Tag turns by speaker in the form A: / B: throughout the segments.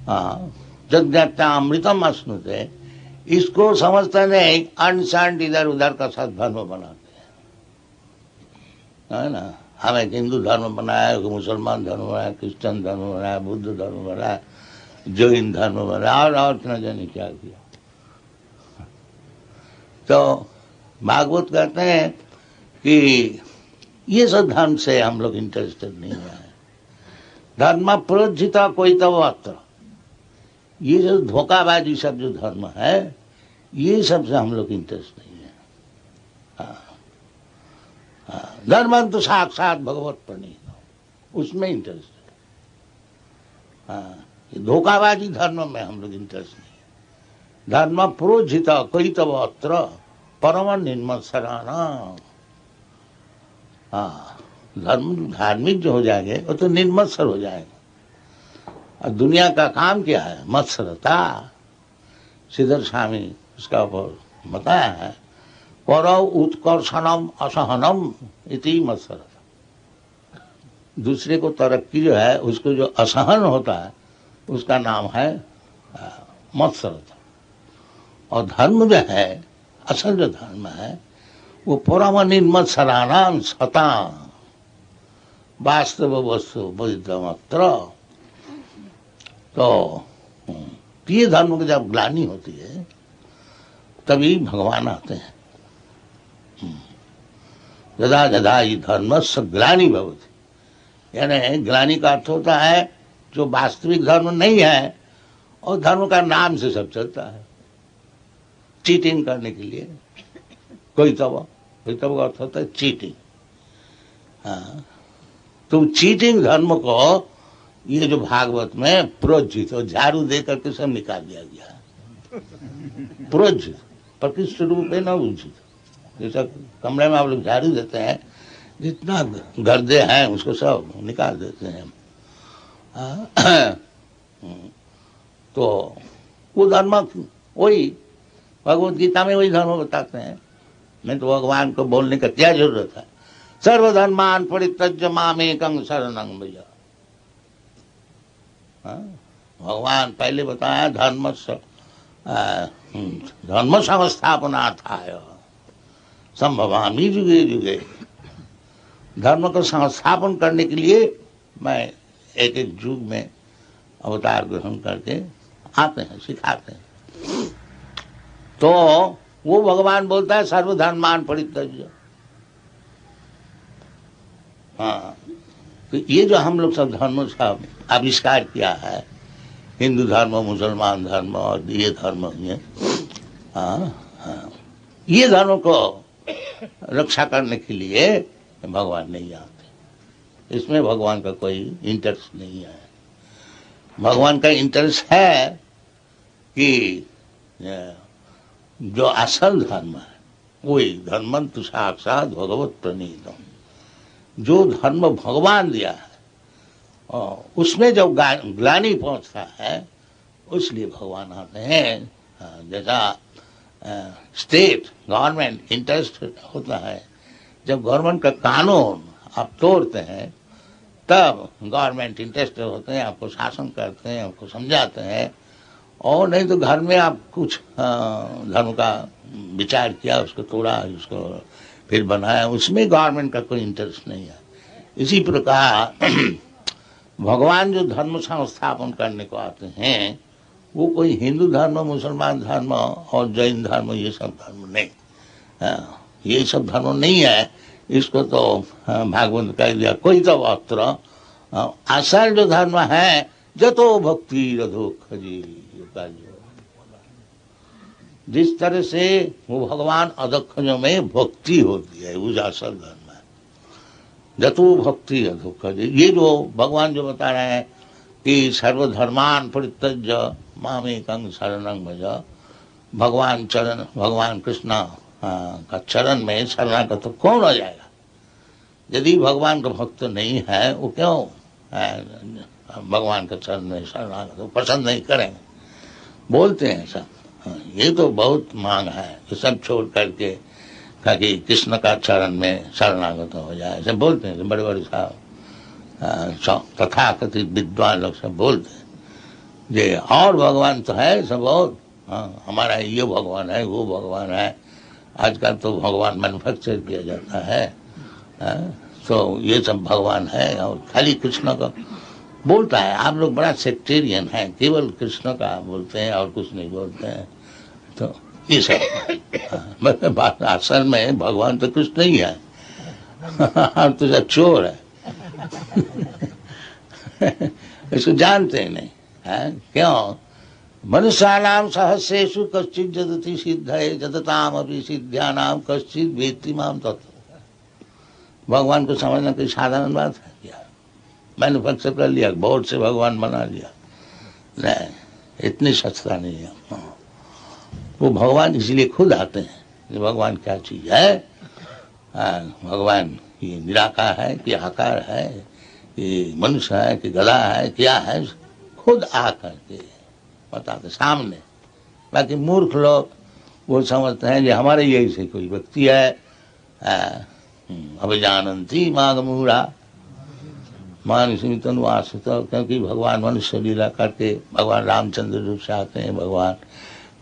A: हाँ, जज्ञात्यामृतम अश्नुते, इसको समझते नहीं, अंड संड इधर उधर का सब धर्म बनाते हैं, है ना। हमें हिंदू धर्म बनाया, मुसलमान धर्म बनाया, क्रिश्चियन धर्म बनाया, बुद्ध धर्म बनाया, जैन धर्म बनाया, और न जाने क्या किया। तो भागवत कहते हैं कि ये सब धर्म से हम लोग इंटरेस्टेड नहीं है। धर्म प्रोज्झिता कोई तब अत्र, ये जो धोखाबाजी सब जो धर्म है, ये सब से हम लोग इंटरेस्ट नहीं है। हाँ, धर्म तो साक्षात भगवत प्रणीत, उसमें इंटरेस्ट है। हाँ, धोखाबाजी धर्म में हम लोग इंटरेस्ट नहीं है। धर्म प्रोज्झिता कोई तब अत्र परम निर्मत्सराना। हाँ, धर्म धार्मिक जो हो जाएंगे वो तो निर्मत्सर हो जाएंगे। और दुनिया का काम क्या है? मत्सरता। श्रीधर स्वामी उसका ऊपर बताया है, परौ उत्कर्षणम असहनम इति मत्सरता। दूसरे को तरक्की जो है उसको जो असहन होता है उसका नाम है मत्सरता। और धर्म जो है, असल जो धर्म है वो परम निर्मत्सराणाम सता वास्तव वस्तु बुद्धमत्र। तो ये धर्म की जब ग्लानि होती है तभी भगवान आते हैं। यदा यदा ही धर्म से ग्लानि भवति, यानी ग्लानि का अर्थ होता है जो वास्तविक धर्म नहीं है और धर्म का नाम से सब चलता है, चीटिंग करने के लिए। कोई तब का अर्थ होता है चीटिंग। हाँ, तो चीटिंग धर्म को ये जो भागवत में प्रोज्झित, और झाड़ू दे करके सब निकाल दिया गया। प्रोज्झित प्रतिष्ठ रूप में न उचित, जैसा कमरे में आप लोग झाड़ू देते हैं, जितना गर्दे हैं उसको सब निकाल देते हैं। तो वो धर्म वही भगवत गीता में वही धर्म बताते हैं। नहीं तो भगवान को बोलने का क्या जरूरत है? सर्वधर्मान परित्यज्य मामेकं शरणं भज। भगवान पहले बताया धर्म संस्थापनार्थाय संभवामि युगे युगे। धर्म को संस्थापन करने के लिए मैं एक एक युग में अवतार ग्रहण करके आते हैं, सिखाते हैं। तो वो भगवान बोलता है सर्वधर्मान परित्यज्य। हाँ, तो ये जो हम लोग सब धर्मों का आविष्कार किया है, हिंदू धर्म, मुसलमान धर्म और ये धर्म, ये धर्म को रक्षा करने के लिए भगवान नहीं आते। इसमें भगवान का कोई इंटरेस्ट नहीं है। भगवान का इंटरेस्ट है कि जो असल धर्म है वही धर्मं तु साक्षात भगवत प्रणीतम। जो धर्म भगवान दिया है उसमें जब ग्लानि पहुंचता है उसलिए भगवान आते हैं। जैसा स्टेट गवर्नमेंट इंटरेस्ट होता है, जब गवर्नमेंट का कानून आप तोड़ते हैं तब गवर्नमेंट इंटरेस्ट होते हैं, आपको शासन करते हैं, आपको समझाते हैं। और नहीं तो घर में आप कुछ धर्म का विचार किया, उसको तोड़ा, उसको फिर बनाया, उसमें गवर्नमेंट का कोई इंटरेस्ट नहीं है। इसी प्रकार भगवान जो धर्म संस्थापन करने को आते हैं वो कोई हिंदू धर्म, मुसलमान धर्म और जैन धर्म ये सब धर्म नहीं, ये सब धर्म नहीं है। इसको तो भागवत कह दिया कोई तो अत्र असल जो धर्म है जतो भक्ति रधोख जी। जिस तरह से वो भगवान अधोक्षजों में भक्ति होती है वो असल धर्म है। जतो भक्ति अधोख जी, ये जो भगवान जो बता रहे हैं कि सर्वधर्मान परित्यज्य मामेकं शरणं भज। भगवान चरण, भगवान कृष्ण का चरण में शरणागत तो कौन हो जाएगा? यदि भगवान का भक्त नहीं है वो क्यों भगवान के चरण में शरणागत पसंद नहीं करेंगे? बोलते हैं सब, ये तो बहुत मांग है कि सब छोड़ करके कि कृष्ण का चरण में शरणागत हो जाए, सब बोलते हैं। बड़े बड़े साहब तथाकथित विद्वान लोग सब बोलते हैं। ये और भगवान तो है सब बहुत, हाँ हमारा ये भगवान है वो भगवान है। आजकल तो भगवान मैन्युफैक्चर किया जाता है, हाँ? तो ये सब भगवान है और खाली कृष्ण का बोलता है। आप लोग बड़ा सेक्टेरियन है, केवल कृष्ण का बोलते हैं और कुछ नहीं बोलते हैं। तो ये सब बात असल में भगवान तो कृष्ण ही है। हम तो सब चोर है। इसको जानते ही नहीं है। क्यों? मनुष्याणाम सहस्रेषु कश्चित् जदति सिद्धये जदताम अपि सिद्ध्यानाम कश्चित् वेत्ति माम तत्व। भगवान को समझना कोई साधारण बात है क्या? मैन्युफैक्चर कर लिया, बोर्ड से भगवान बना लिया, नहीं, इतनी सस्ता नहीं है। वो भगवान इसलिए खुद आते हैं कि भगवान क्या चीज है। भगवान ये निराकार है कि आकार है, ये मनुष्य है कि गधा है, क्या है, खुद आकर के बताते सामने। बाकी मूर्ख लोग वो समझते हैं कि हमारे यही से कोई व्यक्ति है, अभिजानंती मागमूढ़ा मानुषी तनुवासित। क्योंकि भगवान मनुष्य लीला करके भगवान रामचंद्र रूप से आते हैं, भगवान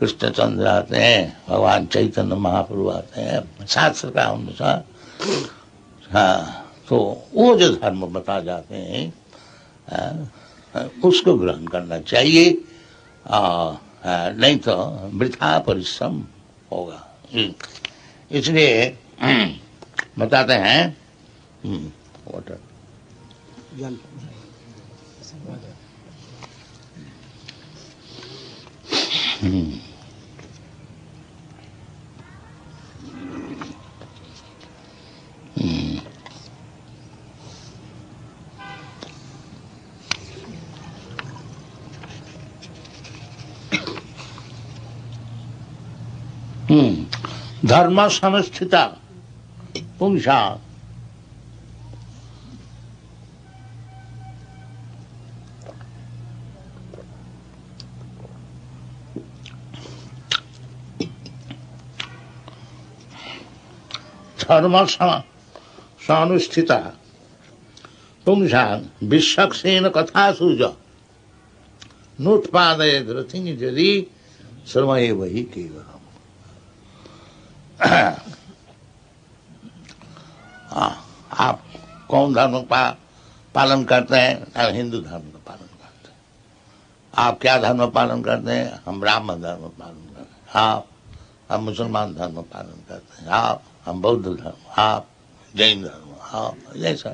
A: कृष्णचंद्र आते हैं, भगवान चैतन्य महाप्रभु आते हैं शास्त्र का अनुसार। हाँ, तो वो जो धर्म बता जाते हैं उसको ग्रहण करना चाहिए, नहीं तो वृथा परिश्रम होगा। इसलिए बताते हैं वाटर जल। धर्म समस्थिता पुंसा धर्म सानुष्ठिता पुंसा विश्वक्सेन कथासु च नोत्पादयेत् रतिं यदि सर्वमेव वही केवलम्। आप कौन धर्म का पालन करते हैं? आप हिंदू धर्म का पालन करते हैं। आप क्या धर्म पालन करते हैं? हम ब्राह्मण धर्म पालन करते हैं। आप हम मुसलमान धर्म पालन करते हैं। आप हम बौद्ध धर्म, आप जैन धर्म, आप जैसा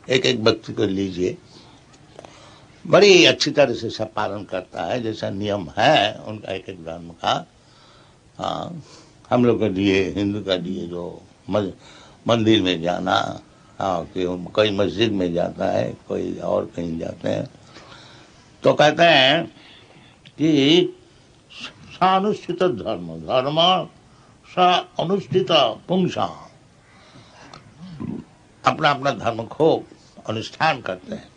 A: एक एक व्यक्ति को लीजिए, बड़ी अच्छी तरह से सब पालन करता है, जैसा नियम है उनका एक एक धर्म का। हम लोग के लिए, हिंदू का लिए जो मंदिर में जाना, कोई मस्जिद में जाता है, कोई और कहीं जाते हैं, तो कहते हैं कि सानुष्ठित धर्म धर्म सा अनुष्ठित पुंसा, अपना अपना धर्म को अनुष्ठान करते हैं।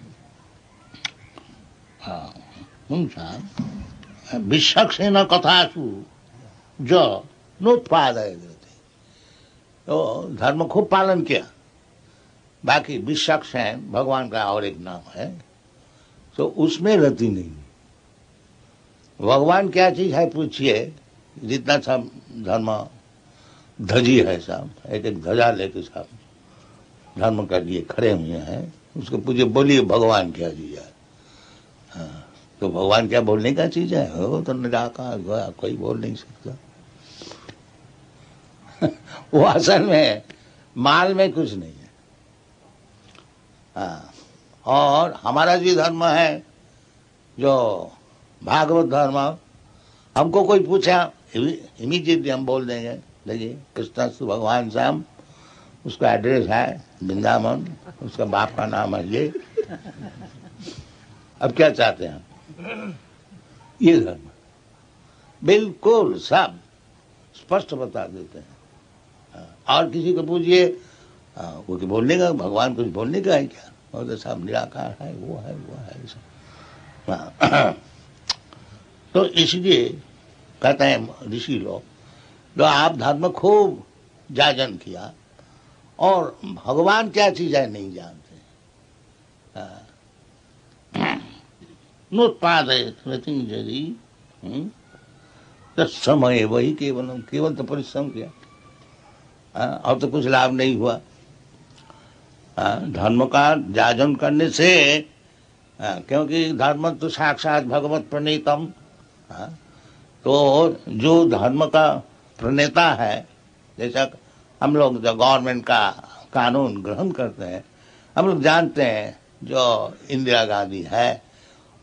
A: पुंसा विश्वक्सेन कथासु जो नोत्पादय, तो धर्म को पालन किया। बाकी विश्वक्सेन भगवान का और एक नाम है, तो उसमें रति नहीं। भगवान क्या चीज है पूछिए, जितना सब धर्म ध्वजी है, सब एक एक ध्वजा लेके सब धर्म के लिए खड़े हुए हैं, उसको पूछिए, बोलिए भगवान क्या चीज है। हाँ, तो भगवान क्या बोलने का चीज है? वो तो निराकार, कोई बोल नहीं सकता। वो असल में माल में कुछ नहीं है। हाँ, और हमारा जो धर्म है, जो भागवत धर्म, हमको कोई पूछा इमीडिएटली हम बोल देंगे, देखिए कृष्ण भगवान श्याम, उसका एड्रेस है वृंदावन, उसका बाप का नाम है ये। अब क्या चाहते हैं हम? ये धर्म बिल्कुल सब स्पष्ट बता देते हैं। और किसी को पूछिए, वो बोलने का, भगवान कुछ बोलने का है क्या? वो तो सब निराकार है, वो है, वो है सब। तो इसलिए कहते हैं ऋषि लोग, जो आप धर्म खूब जाजन किया और भगवान क्या चीज है नहीं जानते। नोत्पादय स्मृतिंजलि समय वही केवल केवल तो परिश्रम किया, और तो कुछ लाभ नहीं हुआ। धर्म का जाजन करने से, क्योंकि धर्म तो साक्षात भगवत प्रणीतम, तो जो धर्म का प्रणेता है, जैसा हम लोग जो गवर्नमेंट का कानून ग्रहण करते हैं, हम लोग जानते हैं जो इंदिरा गांधी है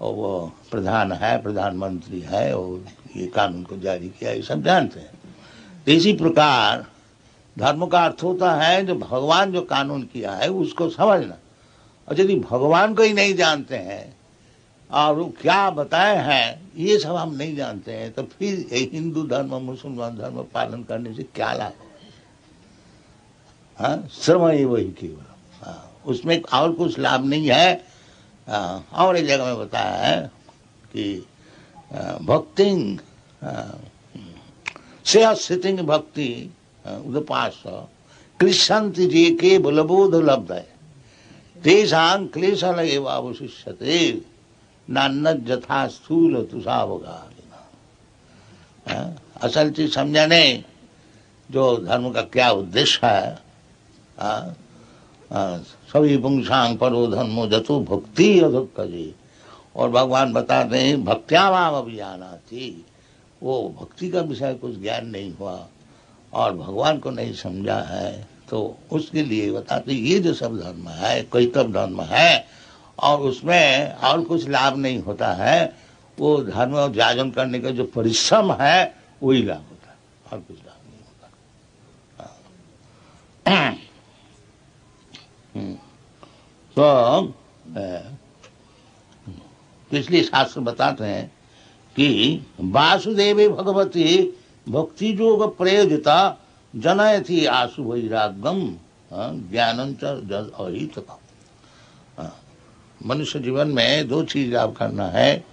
A: और वो प्रधान है, प्रधानमंत्री है और ये कानून को जारी किया, ये सब जानते हैं। तो इसी प्रकार धर्म का अर्थ होता है जो भगवान जो कानून किया है उसको समझना। और यदि भगवान को ही नहीं जानते हैं और वो क्या बताए हैं ये सब हम नहीं जानते हैं, तो फिर हिंदू धर्म मुसलमान धर्म पालन करने से क्या लाभ? श्रम ही वही केवल, उसमें और कुछ लाभ नहीं है। और एक जगह में बताया है कि भक्ति से स्थिति भक्ति उपास कृष्णन्ति जे के बलबोध लब्ध है तेषां क्लेशल एव अवशिष्यते नान्यत् यथा स्थूल तुषावगाहिना। असल चीज समझा नहीं, जो धर्म का क्या उद्देश्य है। सभी पुंसांग परो धर्मो जतो भक्ति अधुक्कजे, और भगवान बताते हैं भक्त्यावाम अभियाना थी, वो भक्ति का विषय कुछ ज्ञान नहीं हुआ और भगवान को नहीं समझा है, तो उसके लिए बताते ये जो सब धर्म है कैतव धर्म है और उसमें और कुछ लाभ नहीं होता है, वो धर्म जाजन करने का जो परिश्रम है वही लाभ होता है, और कुछ लाभ नहीं होता। तो इसलिए शास्त्र बताते हैं कि वासुदेवे भगवती भक्ति योग प्रयोजिता जनयति आशु वैराग्यम ज्ञानं च जद अहितम। मनुष्य जीवन में दो चीज आप करना है,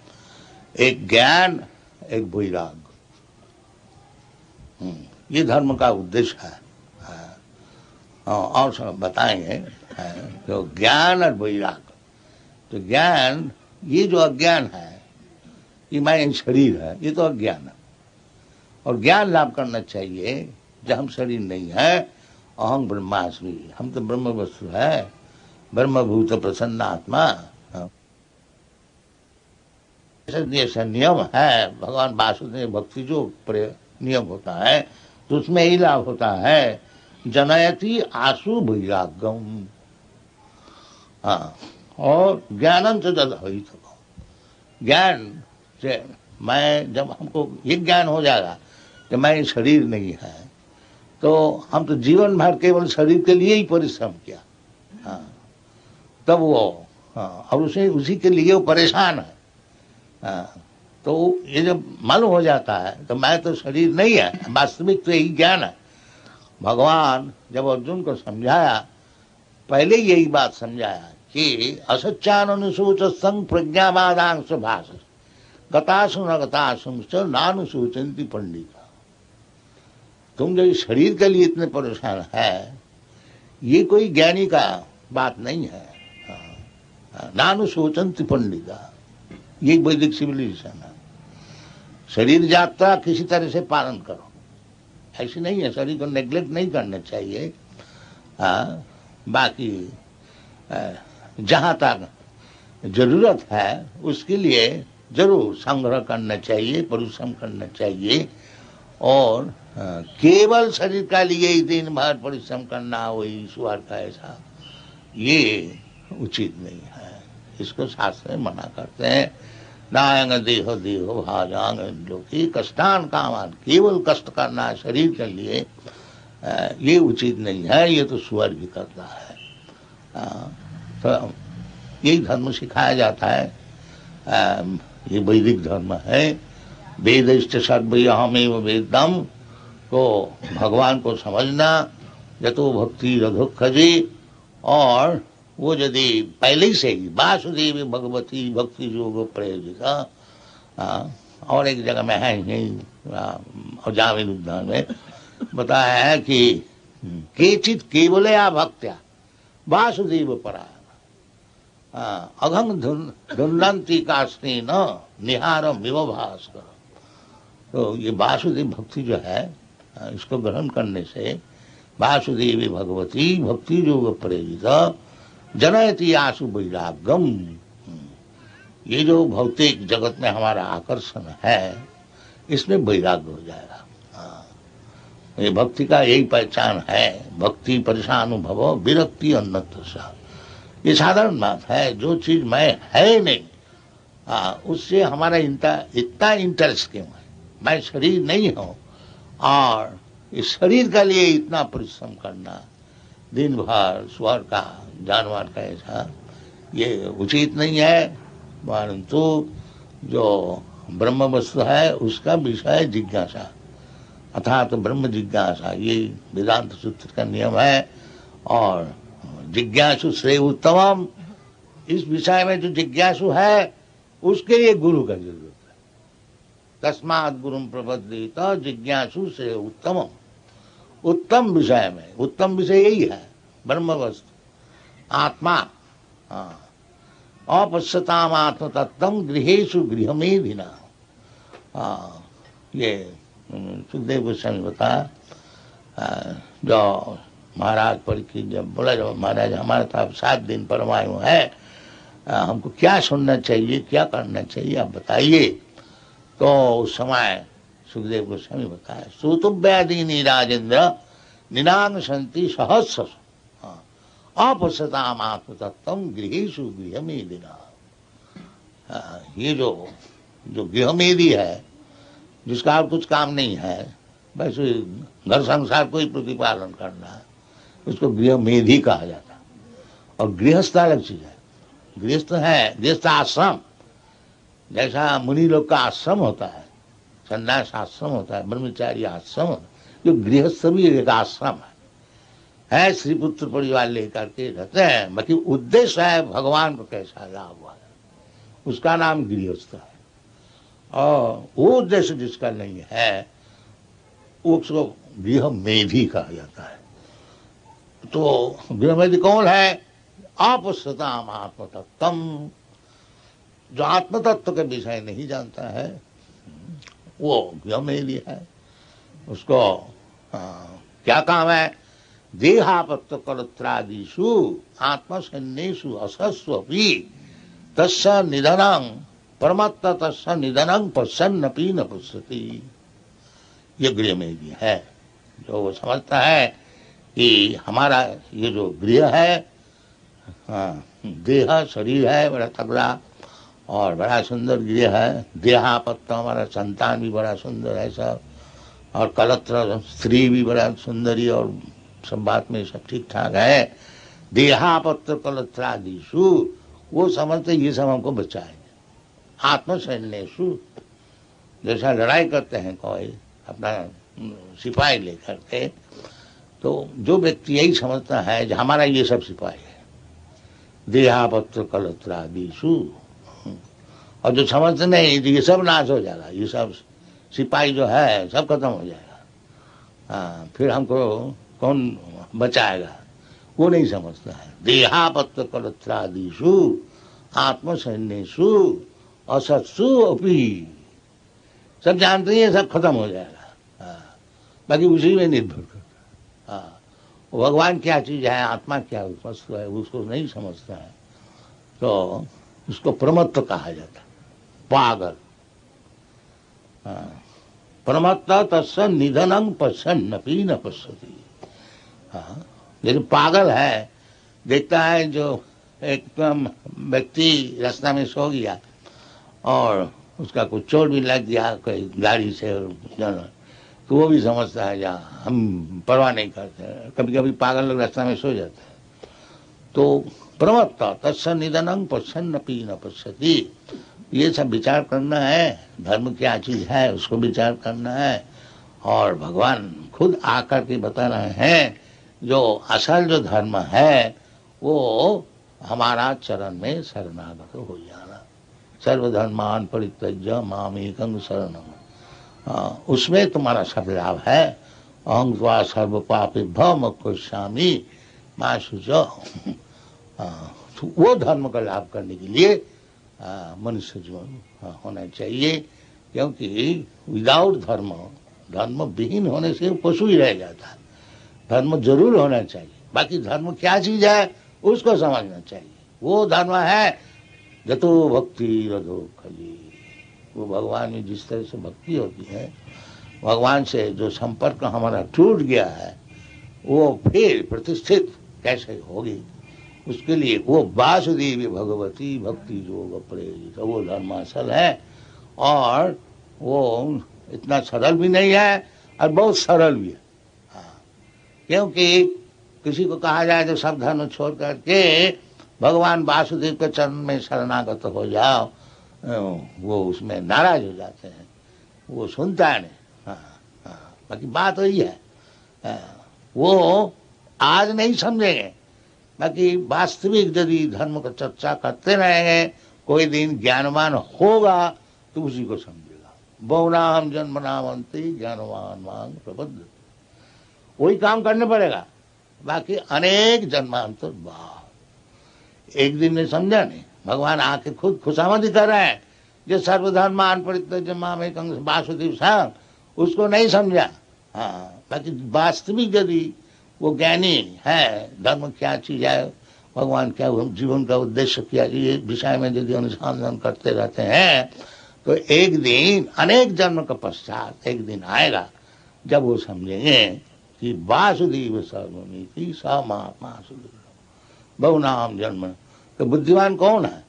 A: एक ज्ञान एक वैराग। ये धर्म का उद्देश्य है। और सब बताएंगे तो ज्ञान और वैराग। तो ज्ञान, ये जो अज्ञान है, ये मैं शरीर है, ये तो अज्ञान है, और ज्ञान लाभ करना चाहिए जब हम शरीर नहीं है। अहं ब्रह्मास्मि, हम तो ब्रह्म वस्तु है, ब्रह्मभूत प्रसन्न आत्मा। ऐसा नियम है भगवान वासुदेव भक्ति जो नियम होता है, तो उसमें यही लाभ होता है जनयति आशु वैराग्यम। और ज्ञानम से जद ज्ञान से मैं, जब हमको ये ज्ञान हो जाएगा कि मैं शरीर नहीं है, तो हम तो जीवन भर केवल शरीर के लिए ही परिश्रम किया। तब वो और उसी के लिए वो परेशान है। तो ये जब मालूम हो जाता है तो मैं तो शरीर नहीं है, वास्तविक तो यही ज्ञान है। भगवान जब अर्जुन को समझाया, पहले यही बात समझाया कि असच्चानुसूच संग प्रज्ञावादांश भाष गतासु न गतासु नानुसूचन्ति पंडिता। तुम जो शरीर के लिए इतने परेशान है, ये कोई ज्ञानी का बात नहीं है। नानुसूचन्ति पंडिता, ये वैदिक सिविलाइजेशन है। शरीर यात्रा किसी तरह से पालन करो, ऐसी नहीं है। शरीर को नेग्लेक्ट नहीं करना चाहिए। बाकी जहाँ तक जरूरत है उसके लिए जरूर संग्रह करना चाहिए, परिश्रम करना चाहिए। और केवल शरीर का लिए ही दिन भर परिश्रम करना, वही ईश्वर का, ऐसा ये उचित नहीं है। इसको शास्त्र में मना करते हैं। नायंग देहो देहो भाजांग लोकी कष्टान कामान, केवल कष्ट करना शरीर के लिए ये उचित नहीं है। ये तो सुअर भी करता है। तो यही धर्म सिखाया जाता है। ये वैदिक धर्म है। वेदिष्ट सर्वहमेव वेदम, को भगवान को समझना, जतो भक्ति रधुखजी। और वो यदि पहले से ही वासुदेव भगवती भक्ति योग प्रयोजिका, और एक जगह में है यही जामिन उद्यान में बताया है कि केचित केवलया भक्त्या वासुदेव परायण। अघंग धुंधंती कास्नी न निहारम विव भास्कर। तो ये वासुदेव भक्ति जो है, इसको ग्रहण करने से वासुदेवी भगवती भक्ति योग प्रेरित जनयति आशु वैराग्यम। ये जो भौतिक जगत में हमारा आकर्षण है, इसमें वैराग्य हो जाएगा। ये भक्ति का यही पहचान है, भक्ति परेशानुभव विरक्ति अन्यत्र सा। ये साधारण बात है, जो चीज मैं है नहीं, उससे हमारा इतना इंटरेस्ट क्यों है? मैं शरीर नहीं हूं और इस शरीर के लिए इतना परिश्रम करना, दिन भर स्वर का जानवर का ऐसा, ये उचित नहीं है। परंतु जो ब्रह्म वस्तु है उसका विषय जिज्ञासा, अर्थात ब्रह्म जिज्ञासा, ये वेदांत सूत्र का नियम है। और जिज्ञासु श्रेय उत्तमम, इस विषय में जो जिज्ञासु है उसके लिए गुरु का जरूरत है। तस्मात् गुरुम प्रपद्येत जिज्ञासु श्रेय उत्तमम। उत्तम विषय में, उत्तम विषय यही है ब्रह्म वस्तु आत्मा। अपश्यताम आत्म तत्वम गृहेषु गृहमेधिना। ये सुखदेव गोस्वामी बताया, जो महाराज परीक्षित जब बोला, जब महाराज हमारे साथ 7 दिन परमायु है, हमको क्या सुनना चाहिए, क्या करना चाहिए, आप बताइए। तो उस समय सुखदेव गोस्वामी बताया, सूतुव्यादीनि राजेंद्र निनांग संति सहस्र अपश्यताम आत्म तत्वम गृहेषु गृहमेधिना। ये जो गृहमेधी है, जिसका और कुछ काम नहीं है, बस घर संसार को ही प्रतिपालन करना है, उसको गृहमेधी कहा जाता है। और गृहस्थ अलग चीज है। गृहस्थ है, गृहस्थ आश्रम, जैसा मुनि लोग का आश्रम होता है, संन्यास आश्रम होता है, ब्रह्मचारी आश्रम होता है, जो गृहस्थ भी एक आश्रम है स्त्री पुत्र परिवार लेकर के रहते हैं, बाकी उद्देश्य है भगवान को कैसा लाभ हुआ, उसका नाम गृहस्थ है। और वो उद्देश्य जिसका नहीं है उसको गृहमेधी कहा जाता है। तो गृहमेधी कौन है? अपश्यताम आत्म तत्वम, जो आत्म तत्व के विषय नहीं जानता है वो गृहमेधी है। उसको क्या काम है? देहापत्य कलत्रादिषु आत्मसन्नेषु असस्वपि तस्य निधनं परमत्त तस्य निधनं पश्यन्नपि न पश्यति। ये गृहमेधी है, जो वो समझता है कि हमारा ये जो गृह है, देह शरीर है बड़ा तगड़ा और बड़ा सुंदर गृह है। देहापत्य हमारा संतान भी बड़ा सुंदर है सब, और कलत्र स्त्री भी बड़ा सुंदरी, और सब बात में सब ठीक ठाक है। देहापत्य कलत्रादिषु, वो समझते ये सब हमको बचाएंगे। आत्मसैन्येषु, जैसा लड़ाई करते हैं कोई अपना सिपाही लेकर के, तो जो व्यक्ति यही समझता है कि हमारा ये सब सिपाही है, देहापत्य कलत्रादिषु, और जो समझते नहीं ये सब नाश हो जाएगा, ये सब सिपाही जो है सब खत्म हो जाएगा, फिर हमको कौन बचाएगा, वो नहीं समझता है। देहापत्य कलत्रादिषु आत्मसैन्येषु असत्सु अपि, सब जानते हैं सब खत्म हो जाएगा, बाकी उसी में निर्भर करता है। भगवान क्या चीज है, आत्मा क्या वस्तु है, उसको नहीं समझता है, तो उसको प्रमत्त कहा जाता है, पागल। प्रमत्त तस्य निधनं पश्यन्नपि न पश्यति। लेकिन पागल है, देखता है जो एकदम व्यक्ति रास्ता में सो गया और उसका कुछ चोट भी लग गया कोई गाड़ी से, तो वो भी समझता है या हम परवाह नहीं करते। कभी कभी पागल लोग रास्ता में सो जाते हैं। तो प्रमत्त तस्य निधनं पश्यन्नपि न पश्यति, ये सब विचार करना है, धर्म क्या चीज है उसको विचार करना है। और भगवान खुद आकर के बता रहे हैं जो असल जो धर्म है वो हमारा चरण में शरणागत हो जाना। सर्वधर्मान परित्यज्य मामेकं शरणम, उसमें तुम्हारा सब लाभ है। अहं त्वा सर्व पापेभ्यो मोक्षयिष्यामि मा शुचो। वो धर्म का लाभ करने के लिए मनुष्य जीवन होना चाहिए, क्योंकि विदाउट धर्म, धर्म विहीन होने से पशु ही रह जाता है। धर्म जरूर होना चाहिए। बाकी धर्म क्या चीज है उसको समझना चाहिए। वो धर्म है जतो भक्ति रधो खली। वो भगवान में जिस तरह से भक्ति होती है, भगवान से जो संपर्क हमारा टूट गया है वो फिर प्रतिष्ठित कैसे होगी, उसके लिए वो वासुदेवी भगवती भक्ति योग प्रेरित वो धर्म असल है। और वो इतना सरल भी नहीं है और बहुत सरल भी है। क्योंकि किसी को कहा जाए तो सब धर्म छोड़ करके भगवान वासुदेव के चरण में शरणागत हो जाओ, वो उसमें नाराज हो जाते हैं, वो सुनता है नहीं। बाकी बात वही है, वो आज नहीं समझेंगे। बाकी वास्तविक यदि धर्म का चर्चा करते रहेंगे, कोई दिन ज्ञानवान होगा तो उसी को समझेगा। बहुनाम जन्म नामंती ज्ञानवान मांग प्रबुद्ध, वही काम करने पड़ेगा। बाकी अनेक जन्मांतर बाद एक दिन ने समझा नहीं। भगवान आके खुद खुशामदी कर रहे हैं, जो सर्वधर्मान परित्यज्य मामेकं वासुदेव सां, उसको नहीं समझा। बाकी वास्तविक यदि वो ज्ञानी है, धर्म क्या चीज है, भगवान क्या, जीवन का उद्देश्य क्या, ये विषय में यदि अनुसंधान करते रहते हैं तो एक दिन, अनेक जन्म का पश्चात एक दिन आएगा जब वो समझेंगे कि वासुदेव सर्वमिति स महात्मा सुदेव बहुनाम जन्म। तो बुद्धिमान कौन है?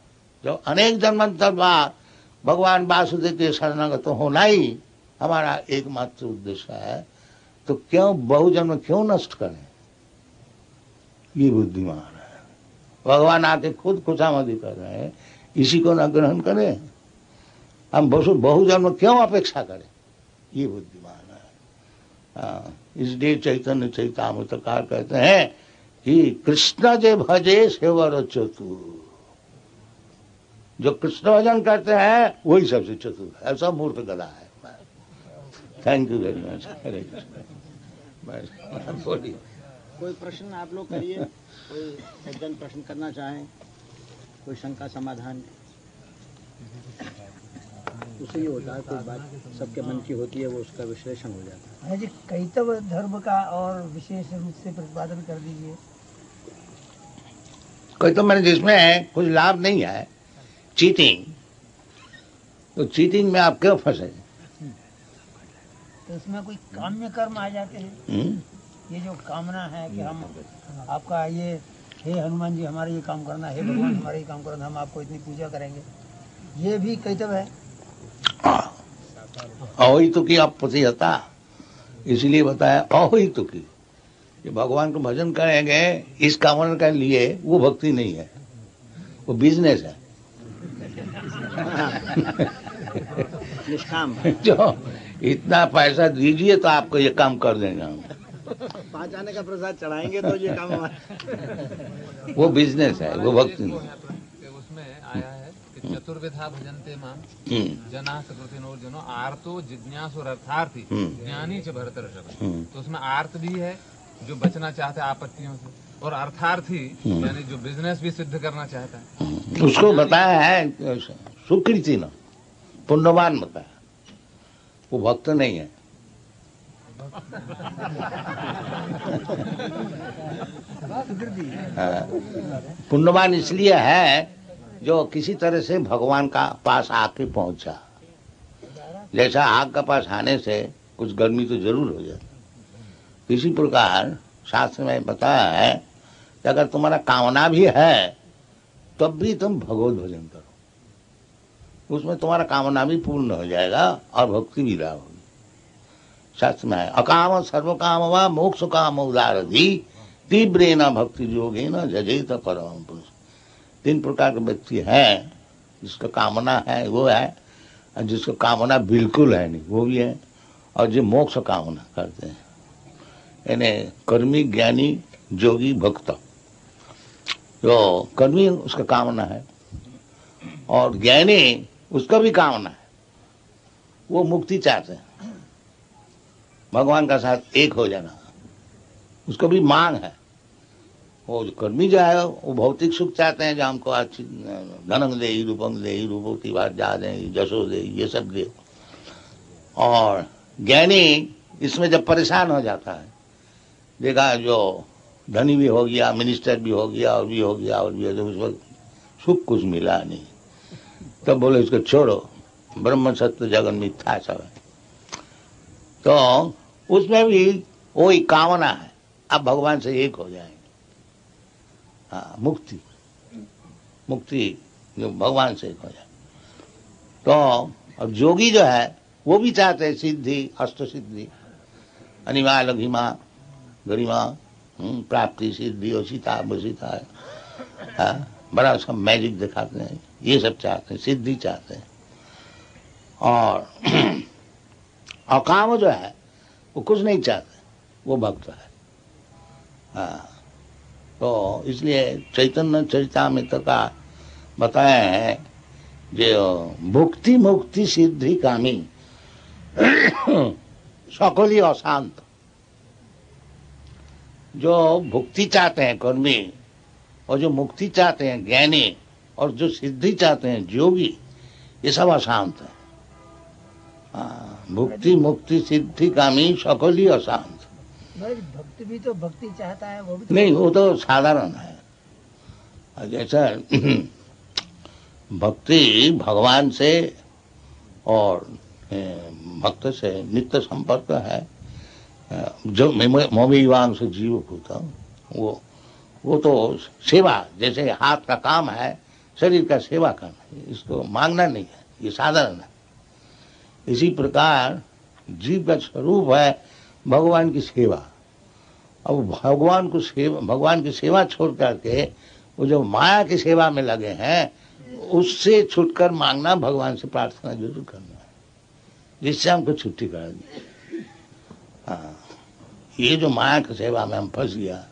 A: जो अनेक जन्मांतर बाद भगवान वासुदेव के शरणागत होना ही हमारा एकमात्र उद्देश्य है। तो क्यों बहुजन्म क्यों नष्ट करें? ये बुद्धिमान है। भगवान आके खुद खुशामदी कर रहे हैं, इसी को न ग्रहण करें, हम बहुजन्म क्यों अपेक्षा करें? ये बुद्धिमान है। इसलिए चैतन्य चैतामृतकार कहते हैं कि कृष्ण जे भजे सेवर चतुर। जो कृष्ण भजन करते हैं वही सबसे चतुर है, ऐसा मूर्ख गधा है। Thank you very much. Hare Krishna. बोलिए,
B: कोई प्रश्न आप लोग करिए, कोई सज्जन प्रश्न करना चाहें, कोई शंका समाधान। उससे ये होता है, कोई बात सबके मन की होती है, वो उसका विश्लेषण हो जाता है।
C: जी, कैतव धर्म का और विशेष रूप से प्रतिपादन कर दीजिए।
A: कैतव मैंने जिसमें कुछ लाभ नहीं है, चीटिंग। तो चीटिंग में आप क्यों फंसे?
C: तो इसमें कोई काम्य कर्म आ जाते हैं। ये जो कामना है कि हम आपका ये, हे हनुमान जी हमारा ये काम करना, हे भगवान हमारा ये काम करना, हम आपको इतनी पूजा करेंगे, ये भी कैतव है।
A: अहितु की आपत्ति होता, इसलिए बताया अहितु की। ये भगवान को भजन करेंगे इस कामना के लिए, वो भक्ति नहीं है, वो बिजनेस है।
B: निष्काम।
A: जो इतना पैसा दीजिए तो आपको ये काम कर देंगे हम।
B: 5 आने का प्रसाद चढ़ाएंगे तो ये काम हमारा।
A: वो बिजनेस है, वो भक्ति नहीं।
D: उसमें आया है कि चतुर्विधा भजन्ते माम जना सकृतिनो जनो आर्तो जिज्ञासु अर्थार्थी ज्ञानी च भरतर्षभ। तो उसमें आर्त भी है जो बचना चाहता है आपत्तियों से, और अर्थार्थी यानी जो बिजनेस भी सिद्ध करना चाहता है।
A: उसको बताया है सुकृति न पुण्यवान बताया, वो भक्त नहीं है। पुण्यवान इसलिए है जो किसी तरह से भगवान का पास आके पहुंचा। जैसा आग का पास आने से कुछ गर्मी तो जरूर हो जाती, इसी प्रकार शास्त्र में बताया है कि अगर तुम्हारा कामना भी है तब भी तुम भगवत भजन करो, उसमें तुम्हारा कामना भी पूर्ण हो जाएगा और भक्ति भी लाभ होगी। शास्त्र में है अकाम सर्व काम व मोक्ष काम उदारधि तीव्रेण भक्ति योगेन जजेत परम पुरुष। 3 प्रकार के व्यक्ति है, जिसका कामना है वो है, और जिसको कामना बिल्कुल है नहीं वो भी है, और जो मोक्ष कामना करते हैं, यानी कर्मी ज्ञानी जोगी भक्त। जो कर्मी उसका कामना है और ज्ञानी उसका भी कामना है, वो मुक्ति चाहते हैं, भगवान का साथ एक हो जाना, उसको भी मांग है, वो जो कर्मी जो है वो भौतिक सुख चाहते हैं, जो हमको अच्छी धनंग दे, रूपंग दे, रूपों बात जा दे, जशो दे, ये सब दे। और ज्ञानी इसमें जब परेशान हो जाता है, देखा जो धनी भी हो गया, मिनिस्टर भी हो गया, और भी हो गया, और भी हो गया, उस वक्त सुख कुछ मिला नहीं, तब बोले इसको छोड़ो, ब्रह्म सत्य जगन मिथ्या सब है। तो उसमें भी वही कामना है, अब भगवान से एक हो जाएंगे। हाँ, मुक्ति जो भगवान से एक हो जाए। तो अब जोगी जो है वो भी चाहते हैं सिद्धि, अष्ट सिद्धि, अनिमा लघिमा गरिमा, प्राप्ति, सिद्धि और सीता बसीता है, बड़ा सब मैजिक दिखाते हैं, ये सब चाहते हैं, सिद्धि चाहते हैं। और अकाम जो है वो कुछ नहीं चाहते, वो भक्त है। हाँ, तो इसलिए चैतन्य चरितामृत का बताया है जो भुक्ति मुक्ति सिद्धि कामी सकली अशांत। जो भुक्ति चाहते हैं कर्मी, और जो मुक्ति चाहते हैं ज्ञानी, और जो सिद्धि चाहते हैं योगी, ये सब अशांत है। भुक्ति मुक्ति सिद्धि कामी सकली अशांत।
C: भक्त भी तो भक्ति चाहता है, वो भी तो
A: नहीं, वो तो साधारण है। जैसा भक्ति भगवान से और भक्त से नित्य संपर्क है। जो मोमिवांग से जीव भूता, वो तो सेवा, जैसे हाथ का काम है शरीर का सेवा करना, इसको मांगना नहीं है, ये साधारण है। इसी प्रकार जीव का स्वरूप है भगवान की सेवा। अब भगवान की सेवा छोड़ करके वो जो माया की सेवा में लगे हैं, उससे छुटकर मांगना, भगवान से प्रार्थना जरूर करना है, जिससे हमको छुट्टी करा दी। हाँ, ये जो माया की सेवा में हम फंस गया,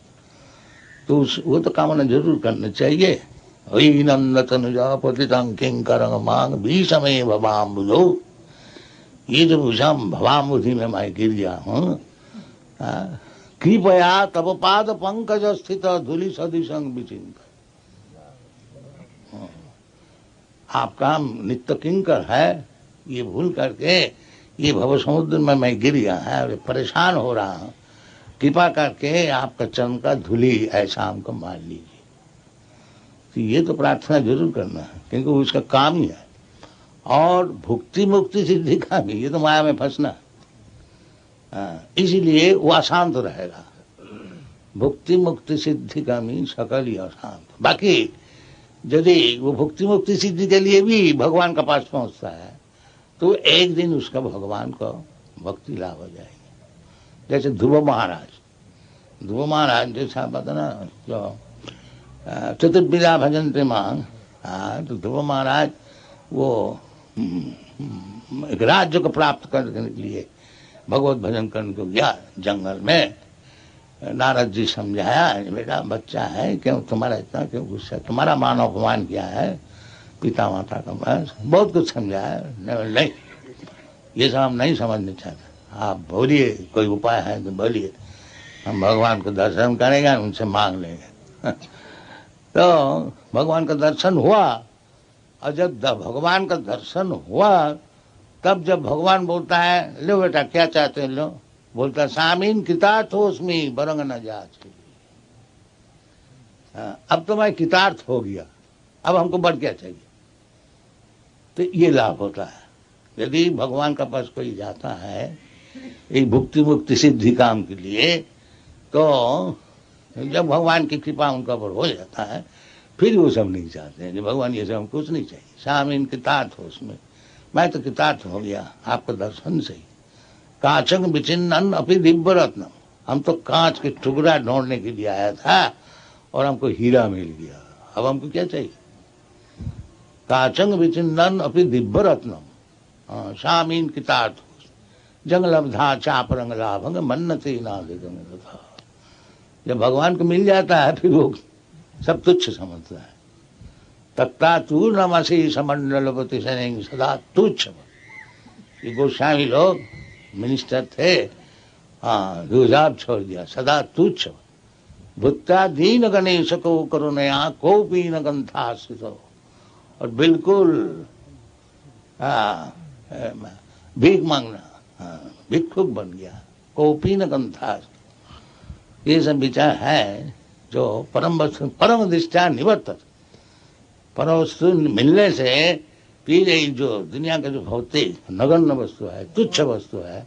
A: तो वो तो कामना जरूर करना चाहिए। वही नंदतन पतितं किंकरं मांग भी समय भवाम बुझो, ये जो भूषम भवाम बुद्धि में मैं गिर गया हूँ, कृपया तब पाद पंकज स्थित धूलि सदृशं विचिंत। आपका नित्य किंकर है, ये भूल करके ये भव समुद्र में मैं गिर गया है, परेशान हो रहा हूँ, कृपा करके आपका चरण का धूलि ऐसा हमको मार लीजिए। तो ये तो प्रार्थना जरूर करना है, क्योंकि उसका काम ही है। और भुक्ति मुक्ति सिद्धि का भी, ये तो माया में फंसना, इसीलिए वो अशांत रहेगा। भुक्ति मुक्ति सिद्धि का भी सकल ही अशांत। बाकी यदि वो भुक्ति मुक्ति सिद्धि के लिए भी भगवान का पास पहुंचता है, तो एक दिन उसका भगवान को भक्ति लाभ हो जाएगी। जैसे ध्रुव महाराज जैसा पता ना, जो चतुर्विधा भजन्ते मां, तो ध्रुव महाराज वो एक राज्य को प्राप्त करने के लिए भगवत भजन करने को गया जंगल में। नारद जी समझाया, बेटा बच्चा है, क्यों तुम्हारा इतना क्यों गुस्सा, तुम्हारा मान अपमान किया है पिता माता का, बस बहुत कुछ समझाया। नहीं, ये सब हम नहीं समझना चाहते, आप बोलिए, कोई उपाय है तो बोलिए, हम भगवान को दर्शन करेंगे, उनसे मांग लेंगे। तो भगवान का दर्शन हुआ, और जब भगवान का दर्शन हुआ, तब जब भगवान बोलता है, लो बेटा क्या चाहते हो, लो, बोलता सामीन कृतार्थ हो उसमें बरंग न जाच। अब तो मैं कृतार्थ हो गया, अब हमको बढ़ क्या चाहिए। तो ये लाभ होता है यदि भगवान का पास कोई जाता है एक भुक्ति मुक्ति सिद्धि काम के लिए, तो जब भगवान की कृपा उनका पर हो जाता है, फिर वो सब नहीं चाहते हैं कि भगवान ये सब हम कुछ नहीं चाहिए, सामीन कृतार्थ हो उसमें, मैं तो कृतार्थ हो गया आपका दर्शन से ही। कांचंग विचिन्नन अपि दिव्य रत्नम, हम तो कांच के टुकड़ा ढूंढने के लिए आया था और हमको हीरा मिल गया, अब हमको क्या चाहिए। कांचंग विचिन्नन अपि दिव्य रत्नम सामीन कृतार्थ जंगलब्धा चापरंग लाभंग मन्नते नादिगम तथा। जब भगवान को मिल जाता है फिर वो सब तुच्छ समझता है। तत्ता तू नमसी समंडलपति सनेंग सदा तुच्छ। ये गोस्वामी लोग मिनिस्टर थे, हाँ, रुझाव छोड़ दिया, सदा तुच्छ। भूत्याधीन गणेश को करुणया कोपी न गंथासितो, और बिल्कुल भीख मांगना, भिक्षुक बन गया, कोपी न गंथास। ये सब विचार है जो परम दृष्टा निवर्तक, परम वस्तु मिलने से फिर जो दुनिया का जो भौतिक नगण्य वस्तु है, तुच्छ वस्तु है,